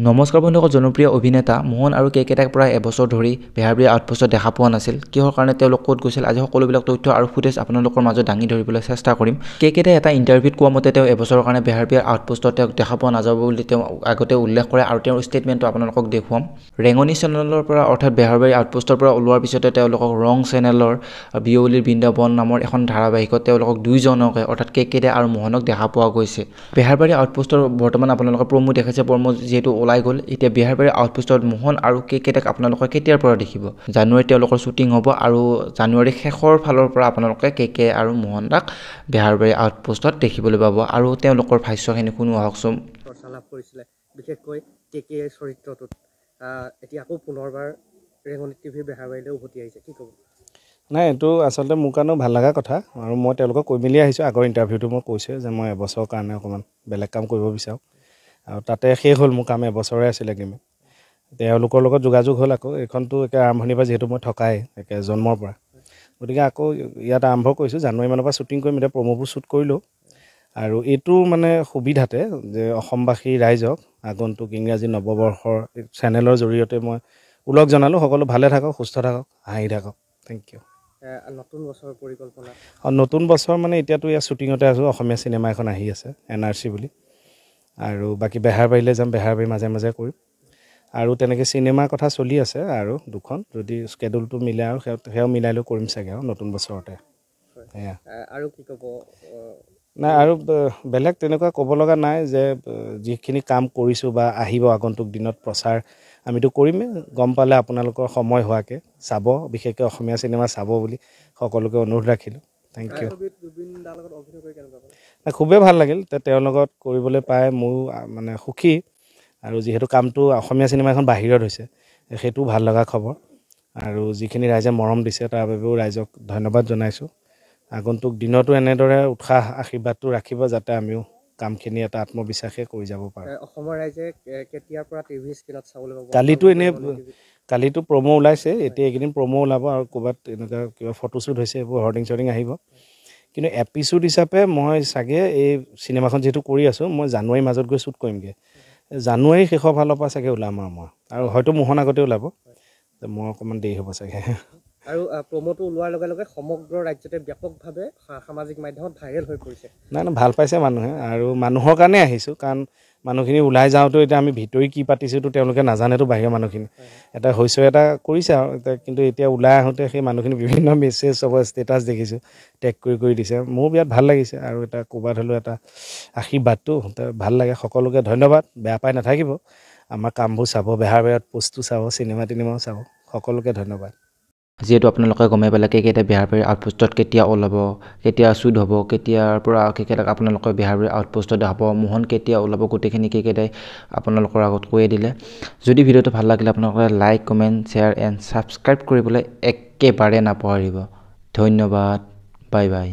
নমস্কাৰ বন্ধুসকল, জনপ্ৰিয় অভিনেতা মোহন আৰু কেকেটাক প্ৰায় এবছৰ ধৰি বেহাৰবাৰী আউটপোষ্টত দেখা পোৱা নাছিল। কিহৰ কাৰণে তেওঁলোক ক'ত গৈছিল, আজি সকলোবিলাক তথ্য আৰু ফুটেজ আপোনালোকৰ মাজত দাঙি ধৰিবলৈ চেষ্টা কৰিম। কেকেটাই এটা ইণ্টাৰভিউত কোৱা মতে তেওঁ এবছৰৰ কাৰণে বেহাৰবাৰী আউটপোষ্টত তেওঁক দেখা পোৱা নাযাব বুলি তেওঁ আগতে উল্লেখ কৰে আৰু তেওঁৰ ষ্টেটমেণ্টটো আপোনালোকক দেখুৱাম। ৰেঙনি চেনেলৰ পৰা অৰ্থাৎ বেহাৰবাৰী আউটপোষ্টৰ পৰা ওলোৱাৰ পিছতে তেওঁলোকক ৰং চেনেলৰ বিয়লিৰ বৃন্দাবন নামৰ এখন ধাৰাবাহিকত তেওঁলোকক দুইজনকে অৰ্থাৎ কেকেটা আৰু মোহনক দেখা পোৱা গৈছে। বেহাৰবাৰী আউটপোষ্টৰ বৰ্তমান আপোনালোকৰ প্ৰমো দেখাইছে, প্ৰমো যিহেতু ওলাই গ'ল। এতিয়া বেহাৰবাৰী আউটপোষ্টত মোহন আৰু কেকেটাক আপোনালোকে কেতিয়াৰ পৰা দেখিব? জানুৱাৰীত তেওঁলোকৰ শ্বুটিং হ'ব আৰু জানুৱাৰীৰ শেষৰ ফালৰ পৰা আপোনালোকে কেকে আৰু মোহনক বেহাৰবাৰী আউটপোষ্টত দেখিবলৈ পাব। আৰু তেওঁলোকৰ ভাষ্যখিনি শুনো আহকচোন। লাভ কৰিছিলে বিশেষকৈ কেকে চৰিত্ৰটোত এতিয়া আকৌ পুনৰবাৰ ৰেঙনি টিভি বেহাৰবাৰীলৈ উভতি আহিছে, কি ক'ব? নাই, এইটো আচলতে মোৰ কাৰণেও ভাল লগা কথা আৰু মই তেওঁলোকক কৈ মেলি আহিছোঁ। আগৰ ইণ্টাৰভিউটো মই কৈছোঁ যে মই এবছৰৰ কাৰণে অকণমান বেলেগ কাম কৰিব বিচাৰোঁ আৰু তাতে শেষ হ'ল, মোৰ কাম এবছৰে আছিলে। তেওঁলোকৰ লগত যোগাযোগ হ'ল। আকৌ এইখনতো একে আৰম্ভণিৰ পৰা যিহেতু মই থকাই একে জন্মৰ পৰা, গতিকে আকৌ ইয়াত আৰম্ভ কৰিছোঁ। জানুৱাৰী মানৰ পৰা শ্বুটিং কৰিম। এতিয়া প্ৰমোবোৰ শ্বুট কৰিলোঁ আৰু এইটো মানে সুবিধাতে যে অসমবাসী ৰাইজক আগন্তুক ইংৰাজী নৱবৰ্ষৰ চেনেলৰ জৰিয়তে মই ওলগ জনালোঁ। সকলো ভালে থাকক, সুস্থ থাকক, হাঁহি থাকক। Thank you. নতুন বছৰৰ পৰিকল্পনা? নতুন বছৰ মানে এতিয়াতো ইয়াত শ্বুটিঙতে আছোঁ। অসমীয়া চিনেমা এখন আহি আছে NRC বুলি, আৰু বাকী বেহাৰবাৰীলৈ যাম, বেহাৰবাৰী মাজে মাজে কৰিম আৰু তেনেকৈ চিনেমাৰ কথা চলি আছে আৰু দুখন, যদি স্কেডুলটো মিলে আৰু সেয়াও মিলাই লৈ কৰিম চাগে আৰু নতুন বছৰতে। সেয়া আৰু কি ক'ব? নাই, আৰু বেলেগ তেনেকুৱা ক'ব লগা নাই যে যিখিনি কাম কৰিছোঁ বা আহিব আগন্তুক দিনত প্ৰচাৰ আমিতো কৰিমেই। গম পালে আপোনালোকৰ সময় হোৱাকৈ চাব, বিশেষকৈ অসমীয়া চিনেমা চাব বুলি সকলোকে অনুৰোধ ৰাখিলোঁ। Thank you. খুবেই ভাল লাগিল তেওঁৰ লগত কৰিবলৈ পাই, মোৰো মানে সুখী। আৰু যিহেতু কামটো অসমীয়া চিনেমা এখন বাহিৰত হৈছে, সেইটোও ভাল লগা খবৰ। আৰু যিখিনি ৰাইজে মৰম দিছে তাৰ বাবেও ৰাইজক ধন্যবাদ জনাইছোঁ। আগন্তুক দিনতো এনেদৰে উৎসাহ আশীৰ্বাদটো ৰাখিব, যাতে আমিও কামখিনি এটা আত্মবিশ্বাসে কৰি যাব পাৰোঁ। অসমৰ ৰাইজে কেতিয়াৰ পৰা টিভি স্ক্ৰীণত চাবলৈ পাব? কালিতো প্ৰমো ওলাইছে, এতিয়া এইকেইদিন প্ৰমো ওলাব আৰু ক'ৰবাত এনেকুৱা কিবা ফটোশ্বুট হৈছে, এইবোৰ হৰ্ডিং চৰ্ডিং আহিব। কিন্তু এপিছ'ড হিচাপে মই চাগে এই চিনেমাখন যিহেতু কৰি আছোঁ, মই জানুৱাৰীৰ মাজত গৈ শ্বুট কৰিমগৈ। জানুৱাৰী শেষৰ ফালৰ পৰা চাগে ওলাম আৰু হয়তো মোহন আগতে ওলাব, মই অকণমান দেৰি হ'ব চাগে। আৰু প্ৰমোটো ওলোৱাৰ লগে লগে সমগ্ৰ ৰাজ্যতে ব্যাপকভাৱে সামাজিক মাধ্যমত ভাইৰেল হৈ পৰিছে। নাই, ভাল পাইছে মানুহে আৰু মানুহৰ কাৰণে আহিছোঁ। কাৰণ মানুহখিনি ওলাই যাওঁতেও এতিয়া আমি ভিতৰি কি পাতিছোঁতো তেওঁলোকে নাজানেতো, বাহিৰৰ মানুহখিনি এটা হৈছে এটা কৰিছে আৰু কিন্তু এতিয়া ওলাই আহোঁতে সেই মানুহখিনি বিভিন্ন মেছেজ চবৰ ষ্টেটাছ দেখিছোঁ, টেগ কৰি দিছে। মোৰ বিৰাট ভাল লাগিছে আৰু এটা ক'ৰবাত হ'লেও এটা আশীৰ্বাদটো ভাল লাগে। সকলোকে ধন্যবাদ, বেয়া পাই নাথাকিব। আমাৰ কামবোৰ চাব, বেহাৰবাৰীত পোষ্টটো চাব, চিনেমাও চাব। সকলোকে ধন্যবাদ। যিহেতু আপোনালোকে গমেই পালে কেকেটাই বেহাৰবাৰী আউটপোষ্টত কেতিয়া ওলাব, কেতিয়া শ্বুট হ'ব, কেতিয়াৰ পৰা কেকেটাক আপোনালোকে বেহাৰবাৰী আউটপোষ্টত দেখাব, মোহন কেতিয়া ওলাব, গোটেইখিনি কেকেটাই আপোনালোকৰ আগত কৈয়ে দিলে। যদি ভিডিঅ'টো ভাল লাগিলে আপোনালোকে like, comment, share and subscribe কৰিবলৈ একেবাৰে নাপাহৰিব। ধন্যবাদ। Bye bye.